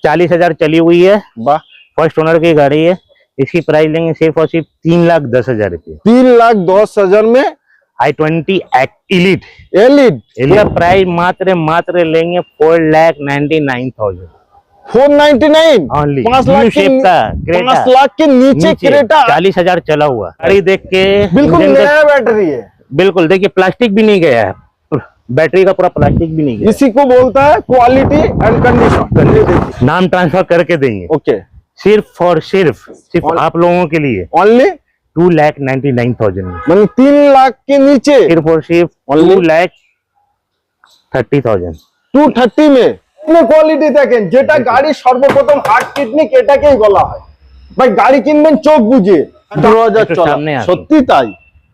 40,000 चली हुई है, वाह, फर्स्ट ओनर की गाड़ी है। इसकी प्राइस लेंगे सिर्फ और सिर्फ 3,10,000 रुपये। 3,10,000 में i20 एलिट एलिट प्राइस मात्र लेंगे 4,99,000 499 ओनली। 5 लाख के 5 लाख के नीचे क्रेटा 40,000 चला हुआ गाड़ी देख के बिल्कुल नया बैटरी है। बिल्कुल देखिए, प्लास्टिक भी नहीं गया है, बैटरी का पूरा प्लास्टिक भी नहीं गया। इसी को बोलता है क्वालिटी एंड कंडीशन। नाम ट्रांसफर करके देंगे ओके, सिर्फ और सिर्फ आप लोगों के लिए ओनली 2,99,000 में, मतलब 3 लाख के नीचे सिर्फ और सिर्फ 2,30,000। 230 में কোয়ালিটি দেখেন, যেটা গাড়ি সর্বপ্রথম হার্ট কিডনি এটাকেই বলা হয়। ভাই গাড়ি কিনবেন চোখ বুঝে, 2000 চলা, সত্যি তাই।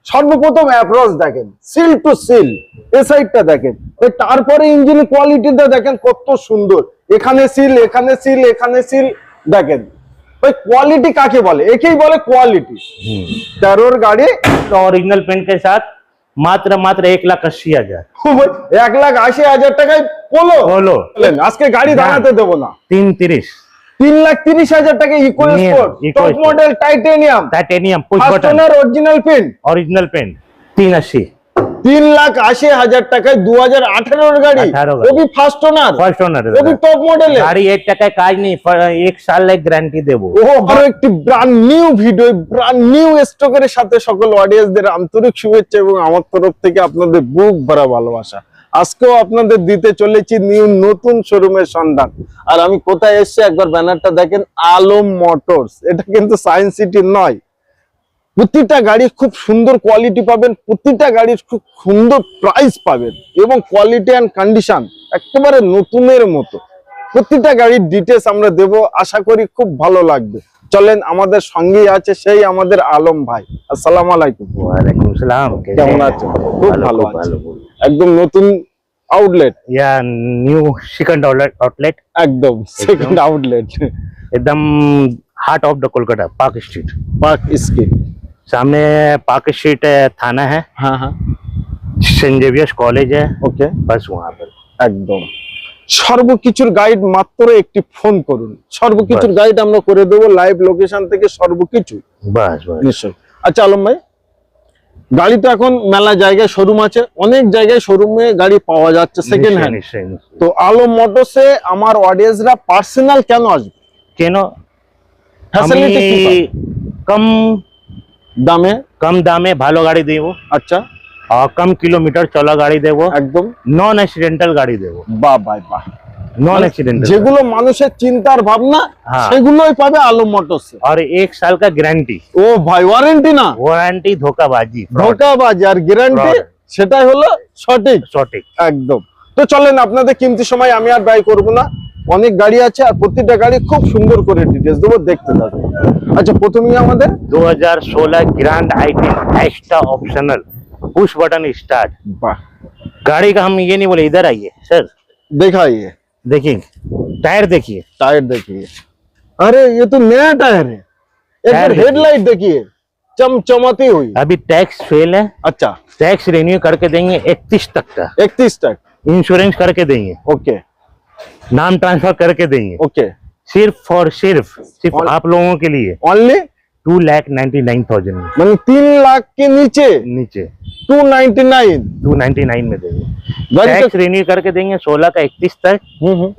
সর্বপ্রথম অ্যাপ্রোচ দেখেন, সিল টু সিল, এই সাইডটা দেখেন, ওই তারপরে ইঞ্জিন কোয়ালিটিটা দেখেন কত সুন্দর। এখানে সিল, এখানে সিল, এখানে সিল দেখেন। ভাই কোয়ালিটি কাকে বলে? একেই বলে কোয়ালিটি। 13 গাড়ি ओरिजिनल पेंट के साथ मात्र 1,80,000। 1,80,000 টাকায় পোলো। আজকে গাড়ি দাঁড়াতে দেবো না। 3,30,000 টাকা EcoSport top model titanium push button original paint 380। 3,80,000 টাকায় 2018 গাড়ি, वो भी ফার্স্ট ওনার, वो भी টপ মডেল গাড়ি। 1 টাকায় কাজ নেই, 1 সালের গ্যারান্টি দেবো। আরো একটি brand new video, brand new স্টকের সাথে সকল অডিয়েন্সদের আন্তরিক শুভেচ্ছা এবং আমার তরফ থেকে আপনাদের বুক ভরা ভালোবাসা। আজকেও আপনাদের দিতে চলেছি নতুন শোরুমের সন্ধান। আর আমি কোথায় এসেছি একবার ব্যানারটা দেখেন, আলম মোটরস। এটা কিন্তু সায়েন্স সিটি নয়। প্রতিটা গাড়ি খুব সুন্দর কোয়ালিটি পাবেন, প্রতিটা গাড়ির খুব সুন্দর প্রাইস পাবেন এবং কোয়ালিটি এন্ড কন্ডিশন একেবারে নতুনের মতো। প্রতিটা গাড়ির ডিটেলস আমরা দেব, আশা করি খুব ভালো লাগবে। চলেন, আমাদের সঙ্গেই আছে সেই আমাদের আলম ভাই। আসসালামু আলাইকুম। ওয়ালাইকুম আসসালাম। কেমন আছেন? খুব ভালো আছি। একদম নতুন आउटलेट या न्यू सेकंड आउटलेट, एकदम सेकंड आउटलेट, एकदम heart of the Kolkata, park street. Park street सामने पार्क स्ट्रीट थाना है। हाँ हाँ, सेंट जेवियर्स कॉलेज है। ओके, बस वहाँ पर একদম সর্বকিছুর গাইড মাত্র একটি ফোন করুন, সর্বকিছুর গাইড আমরা করে দেব লাইভ লোকেশন থেকে সর্বকিছু। বাস বাস নিশ্চয়। আচ্ছা আলম ভাই, গাড়ি তো এখন মেলা জায়গায় শোরুম আছে, অনেক জায়গায় শোরুমে গাড়ি পাওয়া যাচ্ছে সেকেন্ড হ্যান্ড। তো আলম মোটরসে আমার অডিয়েন্সরা পার্সোনাল কেন আসবে? কেন? ফ্যাসিলিটি কি পাবে? কম দামে ভালো গাড়ি দেব। আচ্ছা, আর কম কিলোমিটার চলা গাড়ি দেব, একদম নন অ্যাক্সিডেন্টাল গাড়ি দেব। বাহ বাহ বাহ, नॉन एक्सीडेंटल, যেগুলো মানুষের চিন্তার ভাবনা সেগুলোই পাবে আলম মোটরসে। और 1 साल का गारंटी। ও ভাই, ওয়ারেন্টি না, ওয়ারেন্টি ধোকাবাজি, ধোকাবাজি। আর গ্যারান্টি সেটাই হলো সঠিক একদম। তো চলেন, আপনাদের কিমতি সময় আমি আর ব্যয় করব না, অনেক গাড়ি আছে আর প্রতিটা গাড়ি খুব সুন্দর করে ডিটেইলস দেবো, দেখতে থাকুন। আচ্ছা, প্রথমেই আমাদের 2016 grand i10 extra optional push button start. वाह, गाड़ी का हम ये नहीं बोले, इधर आइए सर, दिखाइए, देखिए टायर देखिए, टायर देखिए। अरे ये तो नया टायर है। एक बार हेडलाइट देखिए, चमचमाती हुई। अभी टैक्स फेल है। अच्छा, टैक्स रिन्यू करके देंगे 31 तक का। 31 तक इंश्योरेंस करके देंगे। ओके, नाम ट्रांसफर करके देंगे। ओके, सिर्फ आप लोगों के लिए ओनली 2,99,000 में, मतलब 3 लाख के नीचे 299 में देंगे। टैक्स रिन्यू करके देंगे 16 का 31 तक,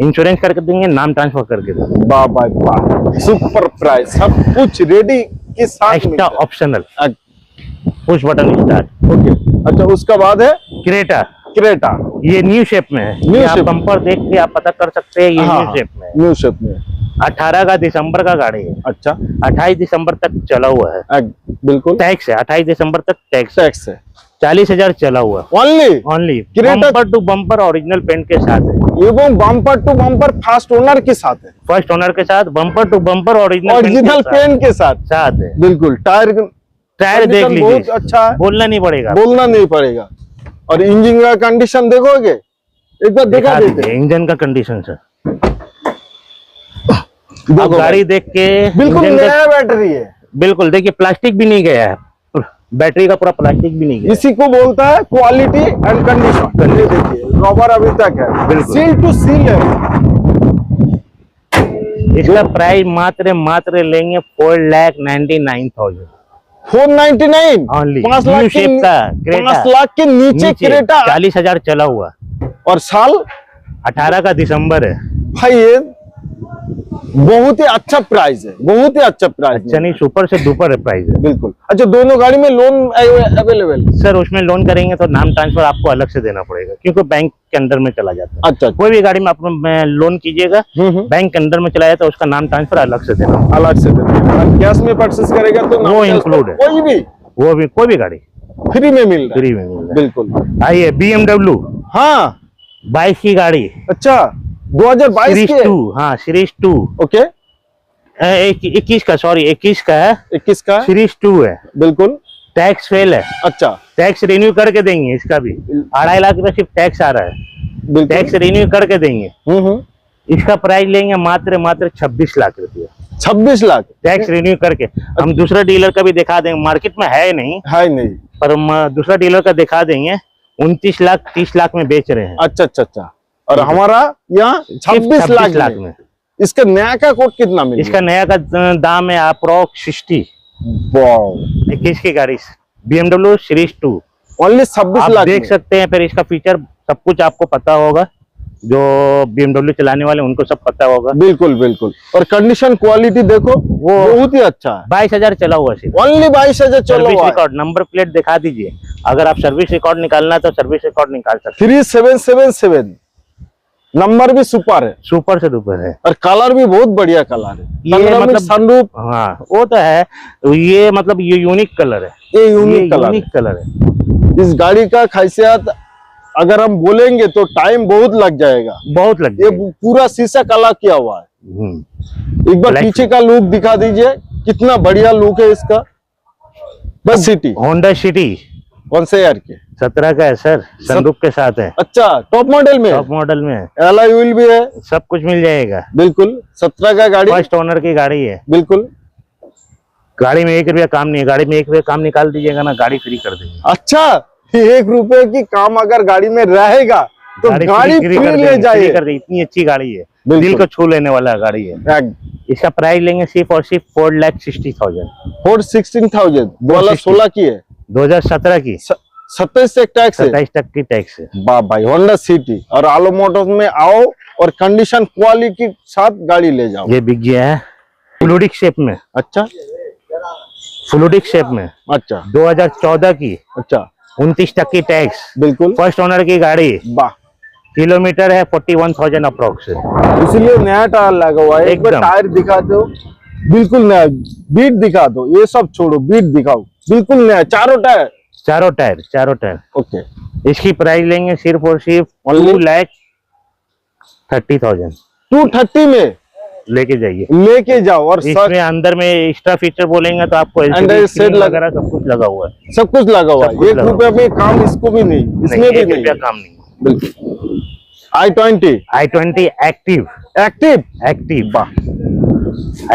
इंश्योरेंस करके देंगे, नाम ट्रांसफर करके देंगे। वाह वाह वाह, सुपर प्राइस, सब कुछ रेडी के साथ, extra optional push button start. Okay, अच्छा उसका बाद है क्रेटा। ये न्यू शेप में है, आप बम्पर देख के आप पता कर सकते हैं, ये न्यू शेप में है। न्यू शेप में 18 का दिसंबर का गाड़ी है। अच्छा, 28 दिसंबर तक चला हुआ है। बिल्कुल टैक्स है, 28 दिसंबर तक टैक्स है। 40,000 चला हुआ only bumper to bumper original paint के साथ है, एवं bumper to bumper first owner के साथ है। फर्स्ट ओनर के साथ bumper to bumper original paint के साथ है। बिल्कुल, टायर देख लीजिए, बहुत अच्छा है, बोलना नहीं पड़ेगा। और इंजन का कंडीशन देखोगे, एक बार दिखा देते हैं इंजन का कंडीशन सर। गाड़ी देख के बिल्कुल नया बैटरी है, बिल्कुल देखिए, प्लास्टिक भी नहीं गया है, बैटरी का पूरा प्लास्टिक भी नहीं गया। इसी को बोलता है क्वालिटी एंड कंडीशन। देखिए रबर अभी तक है, सील टू सील है। इसका प्राइस मात्र मात्र लेंगे 4,99,000 499 ओनली। 5 लाख शेप का क्रेटा 5 लाख के नीचे क्रेटा 40,000 चला हुआ। और साल 18 का दिसंबर है। भाई ये बहुत ही अच्छा प्राइस है, बहुत ही अच्छा प्राइस अच्छा नहीं, सुपर से डुपर प्राइस है। बिल्कुल। अच्छा, दोनों गाड़ी में लोन अवेलेबल? सर उसमें लोन करेंगे तो नाम ट्रांसफर आपको अलग से देना पड़ेगा, क्योंकि बैंक के अंदर में चला जाता है। अच्छा, कोई भी गाड़ी में आप लोन कीजिएगा, बैंक के अंदर में चला जाता है, उसका नाम ट्रांसफर अलग से देना। अलग से देना। और कैश में परचेस करेगा तो वो इंक्लूड है। कोई भी कोई भी गाड़ी फ्री में मिल रहा है। फ्री में मिल रहा है। बिल्कुल। आइए BMW हाँ 22 की गाड़ी, अच्छा 2022 सीरीज की 2। हाँ सीरीज 2। ओके 21 का, सॉरी 21 का है, 21 का सीरीज 2 है। बिल्कुल। टैक्स फेल है, अच्छा टैक्स रिन्यू करके देंगे। इसका भी 2.5 लाख रुपए सिर्फ टैक्स आ रहा है, बिल्कुल। टैक्स रिन्यू करके देंगे। इसका प्राइस लेंगे मात्र मात्र 26 लाख रुपया, 26 लाख टैक्स रिन्यू करके। हम दूसरा डीलर का भी दिखा देंगे, मार्केट में है नहीं, है नहीं, पर हम दूसरा डीलर का दिखा देंगे। 29 लाख 30 लाख में बेच रहे हैं। अच्छा अच्छा अच्छा। और हमारा यहाँ 26 लाख में। इसका नया का कोट कितना मिलेगा? इसका नया का दाम है अप्रोक्स 60। वाओ 21 की गाड़ी BMW सीरीज 2 ओनली 26 आप लाख देख में। सकते हैं। फिर इसका फीचर सब कुछ आपको पता होगा, जो BMW चलाने वाले उनको सब पता होगा। बिल्कुल बिल्कुल। और कंडीशन क्वालिटी देखो, वो बहुत ही अच्छा है। 22,000 चला हुआ सिर्फ। ओनली 22,000 चलो। सर्विस रिकॉर्ड, नंबर प्लेट दिखा दीजिए। अगर आप सर्विस रिकॉर्ड निकालना है तो सर्विस रिकॉर्ड निकाल सकते 3777 नंबर भी सुपर है, सुपर से डुपर है। और कलर भी बहुत बढ़िया कलर है। ये मतलब सनरूफ, हाँ वो तो है, ये मतलब ये यूनिक कलर है, ये यूनिक कलर है। इस गाड़ी का खासियत अगर हम बोलेंगे तो टाइम बहुत लग जाएगा, बहुत लग ये जाएगा। पूरा शीशा काला किया हुआ है। एक बार Black पीछे का लुक दिखा दीजिए, कितना बढ़िया लुक है इसका। बस सिटी होंडा सिटी कौन से ईयर के? 17 का है सर, सनरूफ के साथ है। अच्छा टॉप मॉडल में, टॉप मॉडल में है, एलॉय व्हील भी है, सब कुछ मिल जाएगा। बिल्कुल 17 का गाड़ी, फर्स्ट ओनर की गाड़ी है। बिल्कुल। गाड़ी में 1 रुपया काम नहीं है, गाड़ी में 1 रुपया काम निकाल दीजिएगा ना, गाड़ी फ्री कर देंगे। अच्छा 1 रुपए की काम अगर गाड़ी में रहेगा तो गाड़ी फ्री ले जाइए। इतनी अच्छी गाड़ी है, बिल्कुल। दिल को छू लेने वाला गाड़ी है। इसका प्राइस लेंगे सिर्फ और सिर्फ 4,60,000। 416,000 2016 की है, 2017 की 27 से टैक्स है, 27 तक की टैक्स है। वाह भाई होंडा सिटी। और आलो मोटर्स में आओ और कंडीशन क्वालिटी के साथ गाड़ी ले जाओ। ये बिक गया है फ्लूडिक शेप में। अच्छा फ्लूडिक शेप में, अच्छा 2014 की, अच्छा 29 तक की टैक्स, बिल्कुल। फर्स्ट ओनर की गाड़ी, वाह, किलोमीटर है 41,000 अप्रोक्स। इसलिए नया टायर लगा हुआ है। एक बार एकदम। टायर दिखा दो, बिल्कुल नया। बीट दिखा दो, ये सब छोड़ो, बीट दिखाओ, बिल्कुल नया। चारों टायर, चारों टायर। ओके। इसकी प्राइस लेंगे सिर्फ और सिर्फ Only? 2,30,000। 230 में लेके जाइए, लेके जाओ। और इसमें अंदर में एक्स्ट्रा फीचर बोलेंगे तो आपको Android LCD set स्क्रीन लग- वगैरह सब कुछ लगा हुआ है। सब कुछ लगा हुआ सब है। कुछ 1 लगा रुपया में काम इसको भी नहीं, इसमें नहीं, भी 1 नहीं रुपया है। काम नहीं। बिल्कुल। i20 i20 एक्टिव, एक्टिव, वाह,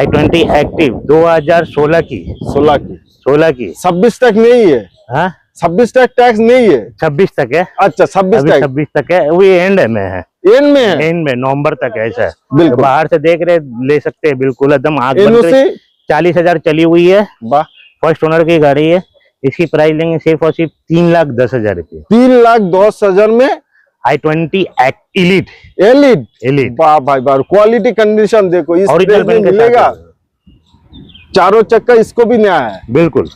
i20 एक्टिव 2016 की, 16 की, 26 तक नहीं है। हाँ 26 तक टैक्स नहीं है। 26 तक है, अच्छा 26 अभी तक 26 तक है। वो एंड में है, एंड में है। एंड में नवंबर तक है ऐसा। बिल्कुल। तो बाहर से देख रहे ले सकते हैं, बिल्कुल एकदम आग बंद NOC, करके। 40,000 चली हुई है, वाह, फर्स्ट ओनर की गाड़ी है। इसकी प्राइस लेंगे सिर्फ और सिर्फ 3,10,000 रुपये। 3,10,000 में i20 इलीट, एलिट, वाह भाई वाह। क्वालिटी कंडीशन देखो, इस ओरिजिनल प्राइस में मिलेगा। चारों चक्का इसको भी नया है, बिल्कुल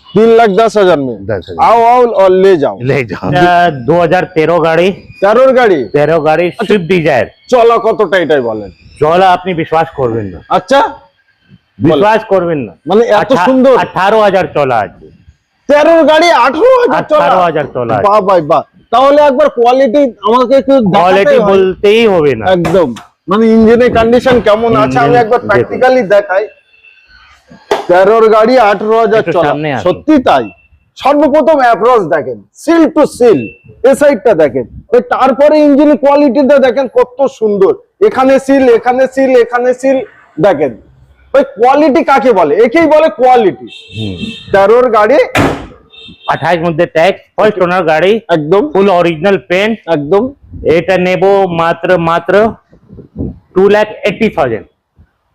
3,10,000 में। 10,000 आओ आओ और ले जाओ। ले जाओ। 2013 গাড়ি, চারোর গাড়ি 13 গাড়ি সুইফট ডিজায়ার। চলা কতটা এটাই বলেন। চলা আপনি বিশ্বাস করবেন না, আচ্ছা বিশ্বাস করবেন না, মানে এত সুন্দর। 18,000 চলা আছে। 13 গাড়ি 18,000 চলা। 18,000 চলা আছে। বাহ ভাই বাহ। তাহলে একবার কোয়ালিটি আমাকে একটু কোয়ালিটি দেখাতে হয়। বলতেই হবে না, একদম মানে ইঞ্জিনের কন্ডিশন কেমন আছে আমি ইঞ্জিন একবার দেখুন। প্র্যাকটিক্যালি দেখাই। 13 গাড়ি 18,000 একটু চলা, সামনে আসুন। সত্যি তাই। সর্বপ্রথম অ্যাপ্রোচ দেখেন, সিল টু সিল, এই সাইডটা দেখেন, ওই তারপরে ইঞ্জিন কোয়ালিটিটা দেখেন কত সুন্দর। এখানে সিল, এখানে সিল, এখানে সিল, দেখেন ওই কোয়ালিটি কাকে বলে, একেই বলে কোয়ালিটি। 13 গাড়ি 28 মধ্যে ট্যাক্স, ফার্স্ট ওনার গাড়ি, একদম ফুল অরিজিনাল পেন্ট। একদম এটা নেব মাত্র 2,80,000।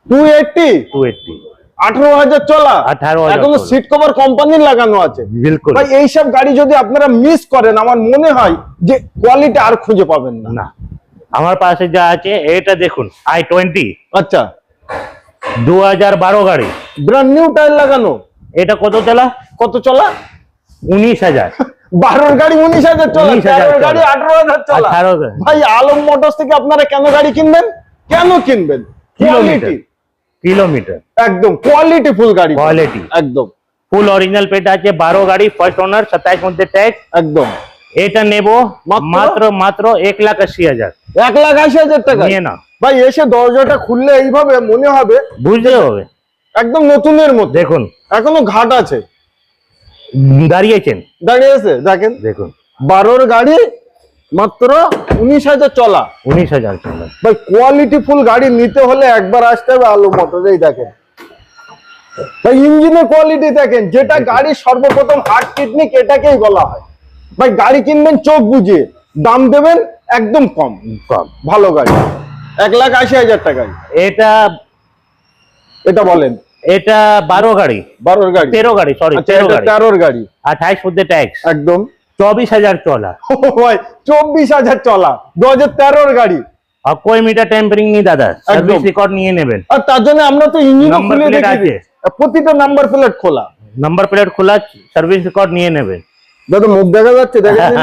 280 280 18,000 চলা, 18,000 এখনো চলা। সিট কভার কোম্পানির লাগানো আছে। बिल्कुल ভাই এইসব গাড়ি যদি আপনারা মিস করেন, আমার মনে হয় যে কোয়ালিটি আর খুঁজে পাবেন না। না, আমার পাশে যা আছে এটা দেখুন, i20 আচ্ছা, 2012 গাড়ি, ব্র্যান্ড নিউ টায়ার লাগানো। এটা কত চলা? কত চলা? 19,000। 12 গাড়ি 19,000 চলা, 19,000 13 গাড়ি 18,000 চলা। 18,000 ভাই আলম মোটরস থেকে আপনারা কেন গাড়ি কিনবেন? কেন কিনবেন? কিলোমিটার, কোয়ালিটি, কিলোমিটার একদম কোয়ালিটি ফুল গাড়ি, কোয়ালিটি, একদম ফুল অরিজিনাল পেট আছে, 12 গাড়ি, ফার্স্ট ওনার, 27 মধ্যে ট্যাক্স। একদম। এটা নেব মাত্র মাত্র 1,80,000। 1,80,000 টাকা নিয়ে না, ভাই। এসে দরজাটা খুললে এইভাবে মনে হবে বুঝতে হবে। একদম নতুনের মতো। দেখুন এখনো ঘাট আছে, দাঁড়িয়েছেন, দাঁড়িয়ে আছে, দেখেন। দেখুন 12 গাড়ি মাত্র 19,000 চলা। 19,000 চলা। ভাই কোয়ালিটি ফুল গাড়ি নিতে হলে একবার আসতে হবে আলম মোটরস। এই দেখেন ভাই, ইঞ্জিনের কোয়ালিটি দেখেন, যেটা গাড়ি সর্বপ্রথম হার্ট টেকনিক এটাকেই বলা হয়। ভাই গাড়ি কিনবেন চোখ বুঝিয়ে, দাম দেবেন একদম কম, কম। ভালো গাড়ি 1,80,000 টাকায়। এটা বলেন, এটা 12 গাড়ি, 12 গাড়ি, 13 গাড়ি, সরি আচ্ছা 13 এটা গাড়ি, 13 গাড়ি, 28 মধ্যে ট্যাক্স, একদম। 24,000 চলা। ও ভাই 24,000 চলা, 2013 গাড়ি। আর कोई मीटर टेम्पारिंग नहीं दादा, একদম। सर्विस रिकॉर्ड নিয়ে নেবেন। আর তার জন্য আমরা তো ইঞ্জিন নাম্বার খুলে প্লেট দেখি আছে। প্রতিটা নাম্বার প্লেট খোলা। নাম্বার প্লেট খোলা, সার্ভিস রেকর্ড নিয়ে নেবেন। দাদা মুখ দেখা যাচ্ছে, দেখেন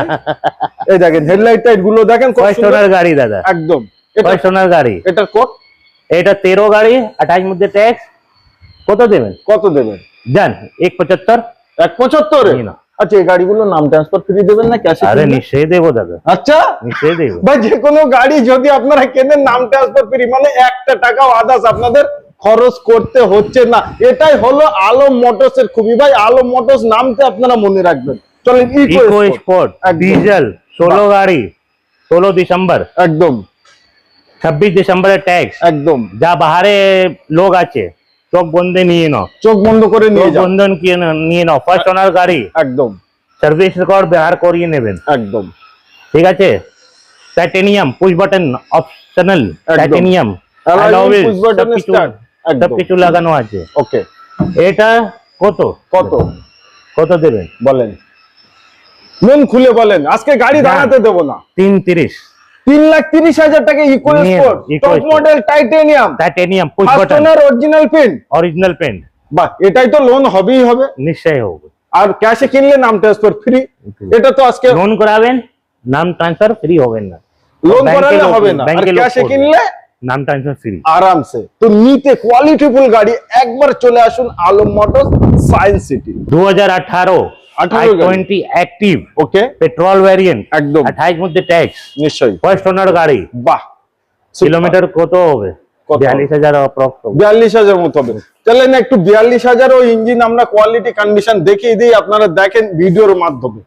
এই দেখেন হেডলাইট টাইট গুলো দেখেন, কত ফার্স্ট সুন্দর। ওনার গাড়ি দাদা, একদম। ফার্স্ট ওনার গাড়ি। এটার কোড, এটা 13 গাড়ি, 28 মধ্যে ট্যাক্স। কত দেবেন? কত দেবেন? জান 175। 175 নিয়ে নাও। আচ্ছা এই গাড়িগুলো নাম ট্রান্সফার ফ্রি দেবেন না ক্যাশে? আরে নিশ্চয়ই দেবো দাদা, আচ্ছা নিশ্চয়ই দেবো। ভাই যে কোনো গাড়ি যদি আপনারা কেনেন নাম ট্রান্সফার ফ্রি, মানে একটা টাকাও আদার্স আপনাদের খরচ করতে হচ্ছে না। এটাই হলো আলম মোটরস এর খুবই। ভাই আলম মোটরস নামতে আপনারা মনে রাখবেন। চলেন ইকো স্পোর্ট একদম। ডিজেল 16 গাড়ি, 16 দিসম্বর, একদম 26 ডিসেম্বরের ট্যাক্স। একদম। যা বাহারে লোক আছে চোখ বন্ধে নিয়ে নাও, চোখ বন্ধ করে নিয়ে চোখ যান, বন্ধন নিয়ে নাও। ফার্স্ট ওনার গাড়ি, একদম সার্ভিস রেকর্ড ব্যবহার করিয়ে নেবেন। একদম। ঠিক আছে, টাইটেনিয়াম পুশ বাটন অপশনাল, একদম। Titanium Alloy push button start, একদম। সবকিছু লাগানো আছে। ওকে, এটা কত কত কত দেবেন বলেন, মন খুলে বলেন, আজকে গাড়ি দাঁড়াতে দেবো না। 330 3,30,000 টাকা ইকো নিয়ে স্পোর্ট, নাও, Eco top Sport। Model titanium, titanium push first button owner original paint. Original paint. বাহ, এটাই তো লোন হবেই হবে। নিশ্চয়ই হবে। আর ক্যাশে কিনলে নাম ট্রান্সফার ফ্রি। এটা তো আজকে লোন করাবেন, নাম ট্রান্সফার ফ্রি হবেন না। লোন ব্যাংকে করালে লোক- হবে না, আর ব্যাংকে লোক ক্যাশে করবে। কিনলে নাম ট্রান্সফার ফ্রি আরামসে। তো নিতে কোয়ালিটিফুল গাড়ি একবার চলে আসুন আলম মোটরস সায়েন্স সিটি। 2018 18 গাড়ি। i20 অ্যাক্টিভ ওকে, পেট্রোল ভ্যারিয়েন্ট, একদম 28 মধ্যে ট্যাক্স, নিশ্চয়ই। ফার্স্ট ওনার গাড়ি। বাহ, কিলোমিটার কত হবে? কত? 42,000 অ্যাপ্রক্স হবে। 42,000 মতো হবে। চলেন একটু 42,000 ও ইঞ্জিন আমরা কোয়ালিটি কন্ডিশন দেখিয়ে দিই, আপনারা দেখেন ভিডিওর মাধ্যমে।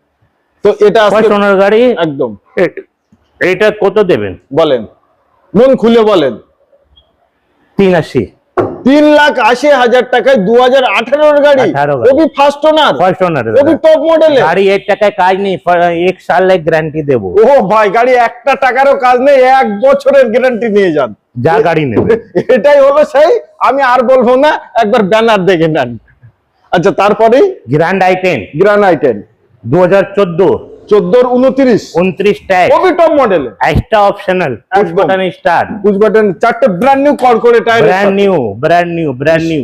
তো এটা আজকে ফার্স্ট ওনার গাড়ি। একদম। এটা কত দেবেন? বলেন, মন খুলে বলেন। 380 3,80,000 টাকায় 2018 গাড়ি, 18 গাড়ি। ওবি ফার্স্ট ওনার, ফার্স্ট ওনার ওবি টপ মডেলে। গাড়ি 1 টাকায় কাজ নেই, 1 সালের গ্যারান্টি দেবো। ও ভাই, গাড়ি একটা টাকারও কাজ নেই, 1 বছরের গ্যারান্টি নিয়ে যান। যা গাড়ি নেবে এটাই হলো সেই, আমি আর বলবো না, একবার ব্যানার দেখে নেন। আচ্ছা তারপরেই গ্র্যান্ড i10 গ্র্যান্ড আই10 2014 14 29 29 ট্যাক্স, ওবি টপ মডেলে, এক্সট্রা অপশনাল, পুশ একদম। বাটন স্টার্ট, পুশ বাটন, 4টে ব্র্যান্ড নিউ কল করে টায়ার, ব্র্যান্ড নিউ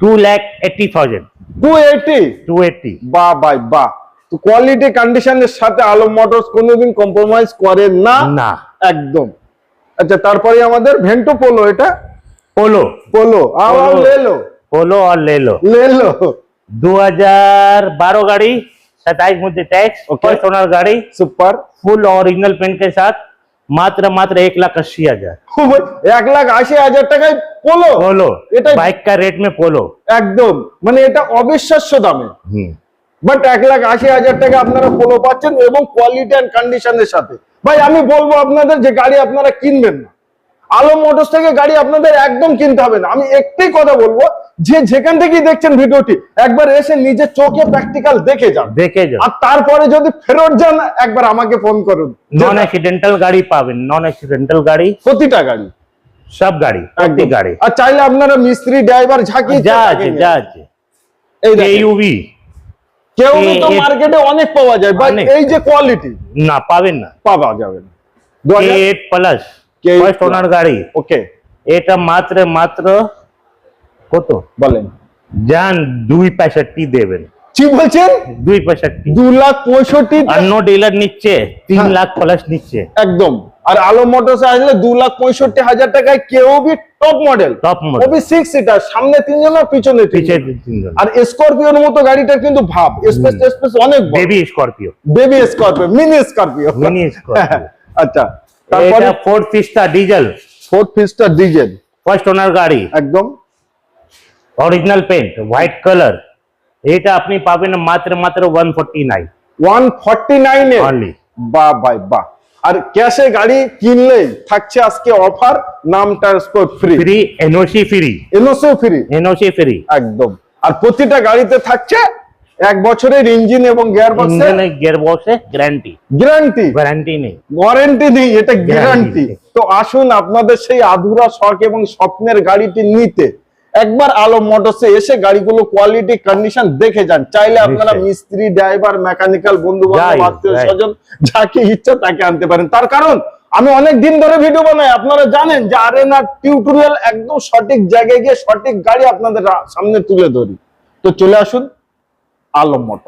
2,80,000 280। 280। বাহ ভাই বাহ। তো কোয়ালিটি কন্ডিশনের সাথে আলম মোটরস কোনোদিন কম্প্রোমাইজ করে না, না। একদম। আচ্ছা তারপরে আমাদের ভেন্টো পোলো, এটা পোলো পোলো আও লে লো, পোলো और ले लो। ले लो। 2012 गाड़ी, 27 मध्य टैक्स, Okay. फर्स्ट ओनर गाड़ी, सुपर। फुल ओरिजिनल पेंट के साथ, मात्र 1,80,000। 1,80,000 টাকায় পোলো, पोलो এটা बाइक का रेट में पोलो। একদম, মানে এটা অবিশ্বাস্য দামে। हम्म। বাট 1,80,000 টাকা আপনারা পোলো পাচ্ছেন এবং কোয়ালিটি এন্ড কন্ডিশনের সাথে। ভাই আমি বলবো আপনাদের যে গাড়ি আপনারা কিনবেন না, আলম মোটরস থেকে গাড়ি আপনাদের একদম কিনতে হবে না। আমি একটাই কথা বলবো, যে যেখান থেকেই দেখছেন ভিডিওটি, একবার এসে নিজের চোখে প্র্যাকটিক্যাল দেখে যান, देखे जाओ। আর তারপরে যদি ফেরত যান একবার আমাকে ফোন করুন। নন অ্যাক্সিডেন্টাল গাড়ি পাবেন, নন অ্যাক্সিডেন্টাল গাড়ি প্রতিটা গাড়ি सब गाड़ी একদম गाड़ी আর চাইলে আপনারা মিস্ত্রি ড্রাইভার ঝাঁকি जा আছে এই দেখেন কেইউভি কেউ তো মার্কেটে অনেক পাওয়া যায় বাট অনেক। এই যে কোয়ালিটি না পাবেন না পাওয়া যাবে না K8 plus K8 first owner গাড়ি ওকে এটা মাত্র মাত্র কত বলেন জান 265 দেবেন কি বলছেন 265 2,65,000 অন্য ডিলার নিচ্ছে 3 হ্যাঁ। লাখ প্লাস নিচ্ছে একদম আর আলম মোটরস আসলে 2,65,000 টাকায় কেউ বি টপ মডেল টপ মডেল ওবি 6 সিটার সামনে তিনজন আর পিছনে পিছে তিনজন। তিনজন আর স্করপিওর মতো গাড়িটা কিন্তু ভাব স্পেস স্পেস অনেক baby Scorpio baby Scorpio mini Scorpio mini Scorpio আচ্ছা তারপরে এটা Ford Fiesta diesel Ford Fiesta diesel first owner গাড়ি একদম অরিজিনাল পেন্ট হোয়াইট কালার এটা আপনি পাবেন মাত্র মাত্র 149 149 এ অনলি বাহ ভাই বাহ আর ক্যাশে গাড়ি কিনলেই থাকছে আজকে অফার নাম transport free free NOC free NOC free NOC free একদম আর প্রতিটা গাড়িতে থাকছে 1 বছরের ইঞ্জিন এবং গিয়ার বক্সে ইঞ্জিন গিয়ার বক্সে গ্যারান্টি গ্যারান্টি নেই ওয়ারেন্টি নেই এটা গ্যারান্টি নেই। তো আসুন আপনাদের সেই আধুরা শখ এবং স্বপ্নের গাড়িটি নিতে একবার আলম মোটরসে এসে গাড়িগুলো কোয়ালিটি কন্ডিশন দেখে যান চাইলে আপনারা নিশ্চয়ই। মিস্ত্রি ড্রাইভার মেকানিক্যাল বন্ধু বান্ধব যাই, আত্মীয় যাই। স্বজন যাকে ইচ্ছা তাকে আনতে পারেন তার কারণ আমি অনেক দিন ধরে ভিডিও বানাই আপনারা জানেন যে আরেনা টিউটোরিয়াল একদম সঠিক জায়গায় গিয়ে সঠিক গাড়ি আপনাদের সামনে তুলে ধরি তো চলে আসুন আলম মোটর